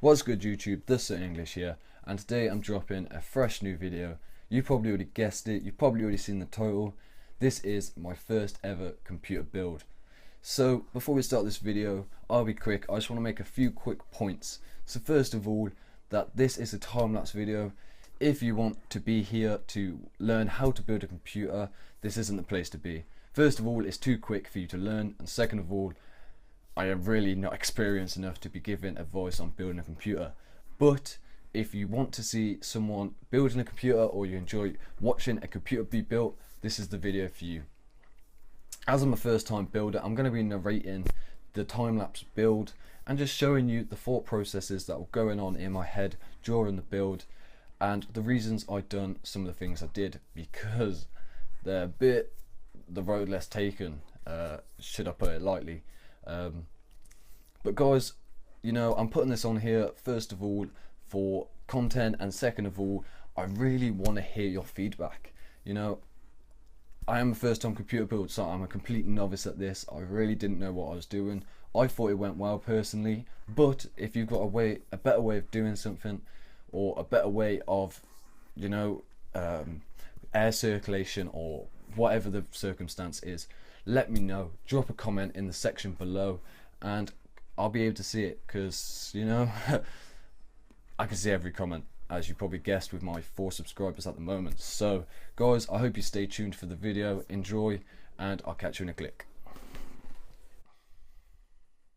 What's good YouTube, this is English here, and today I'm dropping a fresh new video. You probably already guessed it, you've probably already seen the title. This is my first ever computer build. So before we start this video, I'll be quick. I just want to make a few quick points. So first of all, that this is a time-lapse video. If you want to be here to learn how to build a computer, this isn't the place to be. First of all, it's too quick for you to learn, and second of all, I am really not experienced enough to be giving advice on building a computer. But if you want to see someone building a computer, or you enjoy watching a computer be built, this is the video for you. As I'm a first time builder, I'm going to be narrating the time-lapse build and just showing you the thought processes that were going on in my head during the build and the reasons I done some of the things I did, because they're a bit the road less taken, should I put it lightly. But guys, you know, I'm putting this on here first of all for content, and second of all, I really want to hear your feedback. You know, I am a first time computer build, so I'm a complete novice at this. I really didn't know what I was doing. I thought it went well personally, but if you've got a better way of doing something, or a better way of, you know, air circulation or whatever the circumstance is, let me know. Drop a comment in the section below and I'll be able to see it, because, you know, I can see every comment, as you probably guessed with my 4 subscribers at the moment. So guys, I hope you stay tuned for the video, enjoy, and I'll catch you in a click.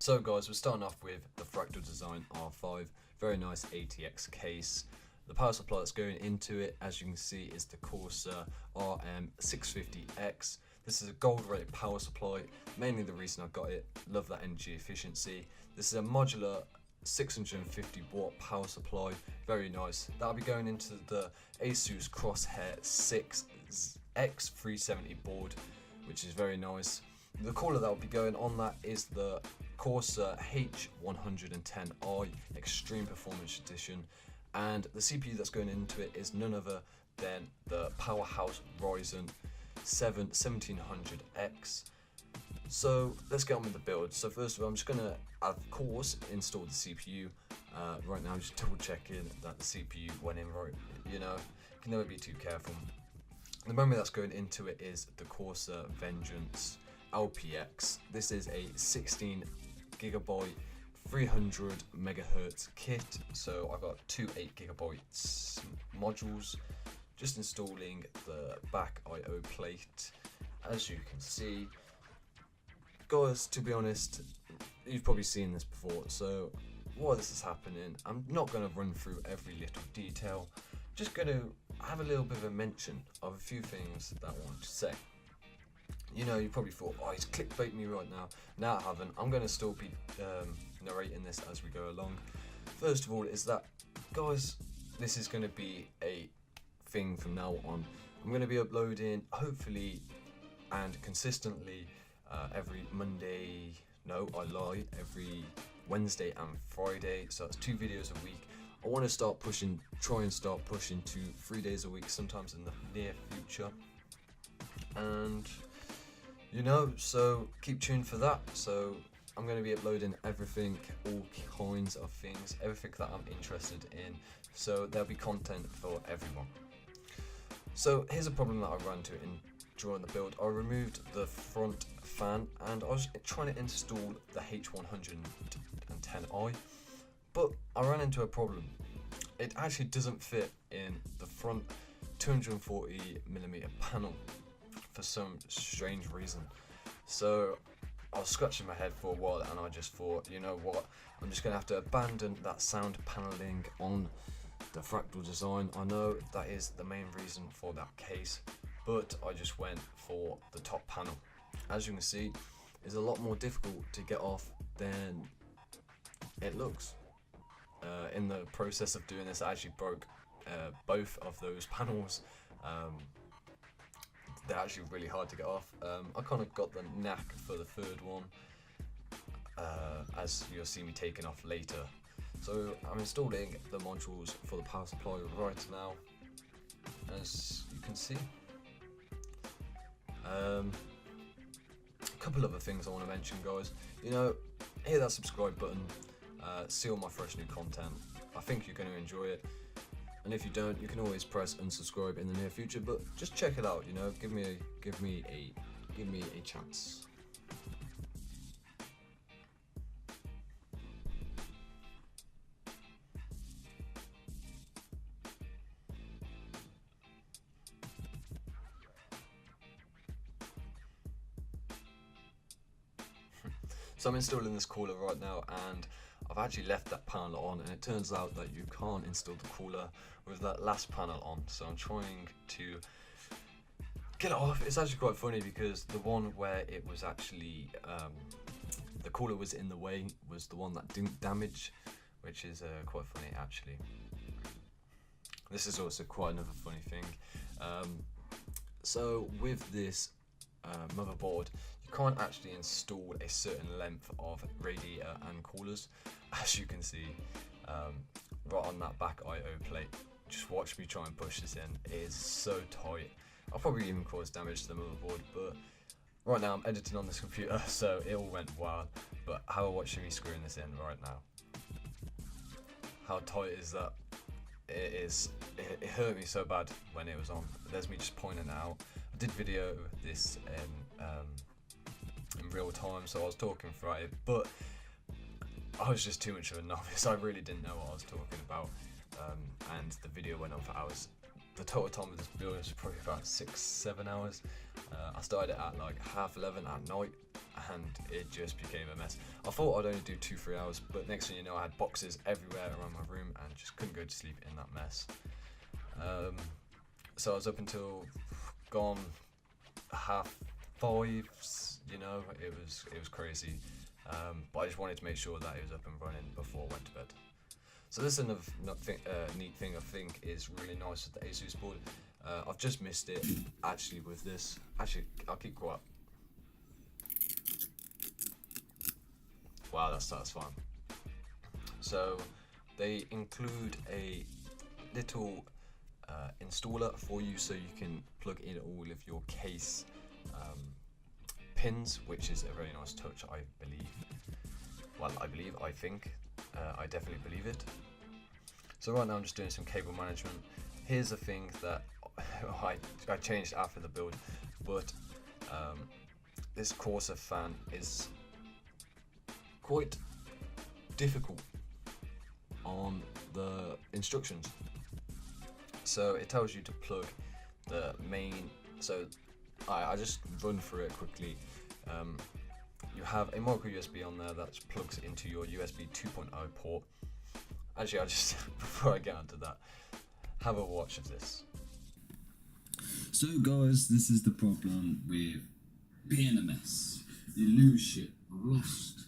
So guys, we're starting off with the Fractal Design R5, very nice ATX case. The power supply that's going into it, as you can see, is the Corsair RMx. This is a gold rated power supply, mainly the reason I got it. Love that energy efficiency. This is a modular 650 watt power supply, very nice. That'll be going into the Asus Crosshair 6X370 board, which is very nice. The cooler that will be going on that is the Corsair H110I Extreme Performance Edition, and the CPU that's going into it is none other than the powerhouse Ryzen 7 1700X. So let's get on with the build. So first of all, I'm just going to, of course, install the CPU. Right now I'm just double checking that the CPU went in right. You know, you can never be too careful. The memory that's going into it is the Corsair Vengence LPX. This is a 16 GB 300 megahertz kit, so I've got two 8 GB modules. Just installing the back I/O plate. As you can see, guys, to be honest, you've probably seen this before, so while this is happening, I'm not going to run through every little detail, just going to have a little bit of a mention of a few things that I want to say. You know, you probably thought, oh, he's clickbait me right now. No, I haven't. I'm going to still be narrating this as we go along. First of all is that, guys, this is going to be a thing from now on. I'm going to be uploading, hopefully and consistently, every Monday, no, I lie, every Wednesday and Friday, so that's 2 videos a week. I want to try and start pushing to 3 days a week, sometimes in the near future. And you know, so keep tuned for that. So I'm going to be uploading everything, all kinds of things, everything that I'm interested in, so there'll be content for everyone. So here's a problem that I ran into during the build. I removed the front fan and I was trying to install the H110I, but I ran into a problem. It actually doesn't fit in the front 240mm panel for some strange reason. So I was scratching my head for a while and I just thought, you know what, I'm just going to have to abandon that sound paneling on the Fractal Design. I know that is the main reason for that case, but I just went for the top panel. As you can see, it's a lot more difficult to get off than it looks. In the process of doing this, I actually broke both of those panels. They're actually really hard to get off. I kind of got the knack for the third one, as you'll see me taking off later. So I'm installing the modules for the power supply right now, as you can see. A couple other things I want to mention, guys. You know, hit that subscribe button. see all my fresh new content. I think you're going to enjoy it, and if you don't, you can always press unsubscribe in the near future. But just check it out, you know. Give me a chance. So I'm installing this cooler right now, and I've actually left that panel on, and it turns out that you can't install the cooler with that last panel on. So I'm trying to get it off. It's actually quite funny because the one where it was actually the cooler was in the way was the one that didn't damage, which is quite funny actually. This is also quite another funny thing. So with this motherboard, you can't actually install a certain length of radiator and coolers. As you can see right on that back IO plate, just watch me try and push this in. It is so tight. I'll probably even cause damage to the motherboard, but right now I'm editing on this computer, so it all went wild. But how watching me screwing this in right now. How tight is that? It hurt me so bad when it was on. There's me just pointing it out. I did video this in real time, so I was talking through it, but I was just too much of a novice. I really didn't know what I was talking about, and the video went on for hours. The total time of this build was probably about 6-7 hours. I started it at like 11:30 at night, and it just became a mess. I thought I'd only do 2-3 hours, but next thing you know, I had boxes everywhere around my room and just couldn't go to sleep in that mess. So I was up until gone 4:30, you know. It was crazy, but I just wanted to make sure that it was up and running before I went to bed. So this is another neat thing I think is really nice with the Asus board. I've just missed it actually with this. Actually, I'll keep quiet. Wow, that's satisfying. So they include a little installer for you, so you can plug in all of your case pins, which is a very nice touch, I believe. Well, I think, I definitely believe it. So right now I'm just doing some cable management. Here's a thing that I changed after the build, but this Corsair fan is quite difficult on the instructions. So it tells you to plug the main, so I just run through it quickly. You have a micro USB on there that plugs into your USB 2.0 port. Actually, I just, before I get onto that, have a watch of this. So guys, this is the problem with being a mess. You lose shit. Lost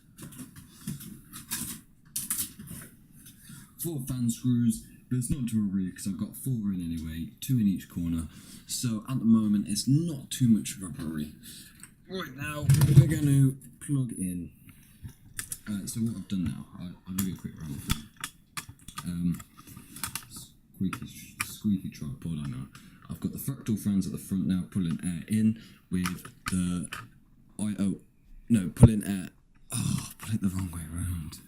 4 fan screws, but it's not to worry because I've got 4 in anyway, 2 in each corner. So at the moment, it's not too much of a worry. Right now, we're going to plug in. So what I've done now, I'll give you a quick run. Squeaky tripod, I know. I've got the Fractal fans at the front now, pulling air in with the pulling air. Oh, put it the wrong way around.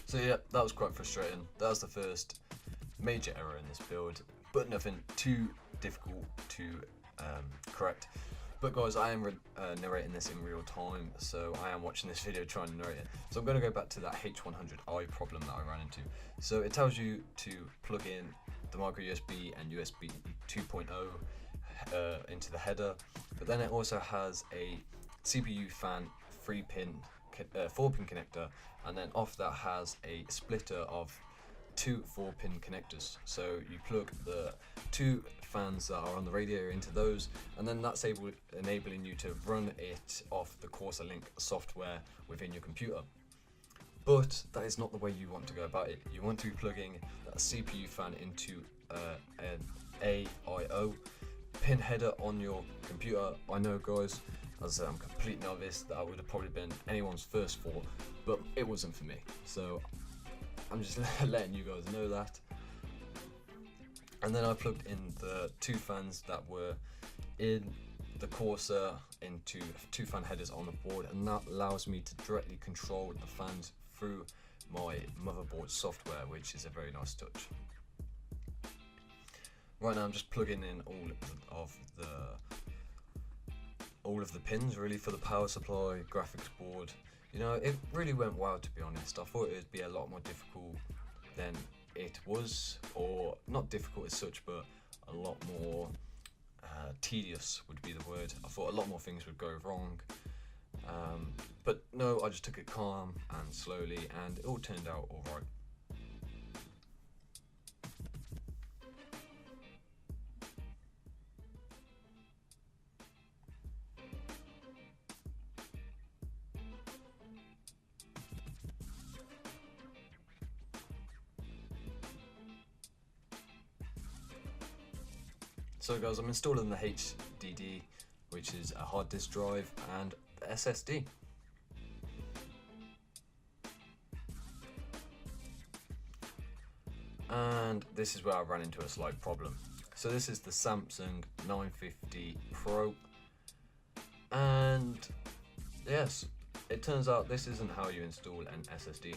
So yeah, that was quite frustrating. That was the first major error in this build, but nothing too difficult to correct. But guys, I am narrating this in real time, so I am watching this video trying to narrate it. So I'm going to go back to that H110I problem that I ran into. So it tells you to plug in the micro USB and USB 2.0 into the header, but then it also has a CPU fan 4-pin connector, and then off that has a splitter of 2 4-pin connectors. So you plug the 2 fans that are on the radiator into those, and then that's enabling you to run it off the Corsair Link software within your computer. But that is not the way you want to go about it. You want to be plugging that CPU fan into an AIO pin header on your computer. I know guys, as I said, I'm a complete novice, that would have probably been anyone's first thought, but it wasn't for me. So I'm just letting you guys know that. And then I plugged in the 2 fans that were in the Corsair into 2 fan headers on the board, and that allows me to directly control the fans through my motherboard software, which is a very nice touch. Right now I'm just plugging in all of the pins really for the power supply, graphics board. You know, it really went well, to be honest. I thought it would be a lot more difficult than it was, or not difficult as such, but a lot more tedious would be the word. I thought a lot more things would go wrong, but no, I just took it calm and slowly, and it all turned out alright. So guys, I'm installing the HDD, which is a hard disk drive, and the SSD. And this is where I ran into a slight problem. So this is the Samsung 950 Pro, and yes, it turns out this isn't how you install an SSD.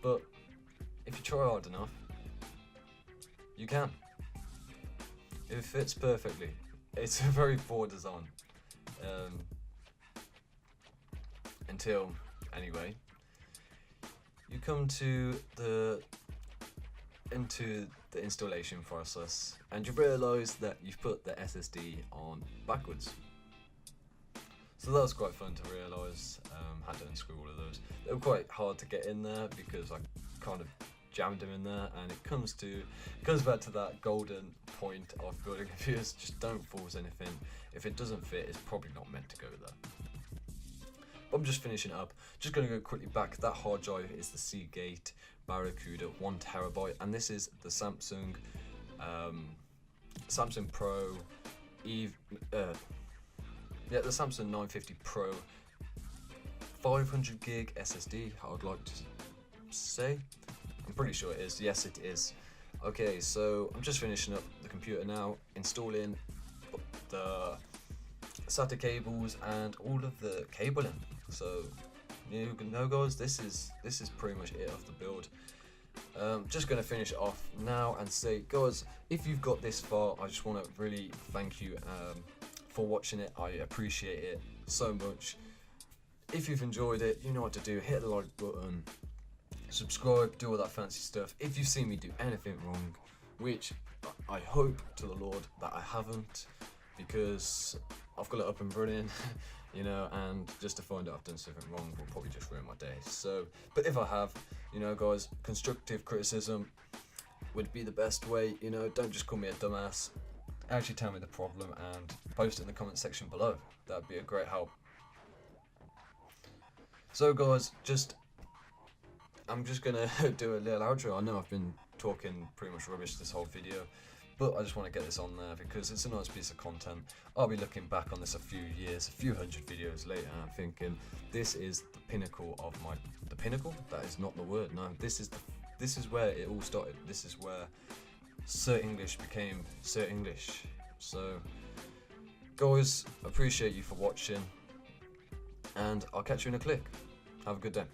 But if you try hard enough, you can. It fits perfectly. It's a very poor design. Until, anyway, you come to into the installation process, and you realise that you've put the SSD on backwards. So that was quite fun to realise. Had to unscrew all of those. They were quite hard to get in there because I kind of jammed them in there, and it comes back to that golden point of building computers. Just don't force anything. If it doesn't fit, it's probably not meant to go there. But I'm just finishing up. Just going to go quickly back. That hard drive is the Seagate Barracuda 1TB, and this is the Samsung Pro the Samsung 950 Pro 500 gig SSD. I would like to say. I'm pretty sure it is. Yes, it is. Okay, so I'm just finishing up the computer now, installing the SATA cables and all of the cabling. So you know, guys, this is pretty much it of the build. Just going to finish it off now and say, guys, if you've got this far, I just want to really thank you for watching it. I appreciate it so much. If you've enjoyed it, you know what to do. Hit the like button, subscribe, do all that fancy stuff. If you've seen me do anything wrong, which I hope to the Lord that I haven't, because I've got it up and running, you know, and just to find out I've done something wrong will probably just ruin my day. So, but if I have, you know, guys, constructive criticism would be the best way. You know, don't just call me a dumbass. Actually tell me the problem and post it in the comment section below. That'd be a great help. So guys, I'm just gonna do a little outro. I know I've been talking pretty much rubbish this whole video, but I just want to get this on there because it's a nice piece of content. I'll be looking back on this a few hundred videos later, and I'm thinking this is the pinnacle of the pinnacle. That is not the word. No, this is where it all started. This is where Sir English became Sir English. So, guys, appreciate you for watching, and I'll catch you in a click. Have a good day.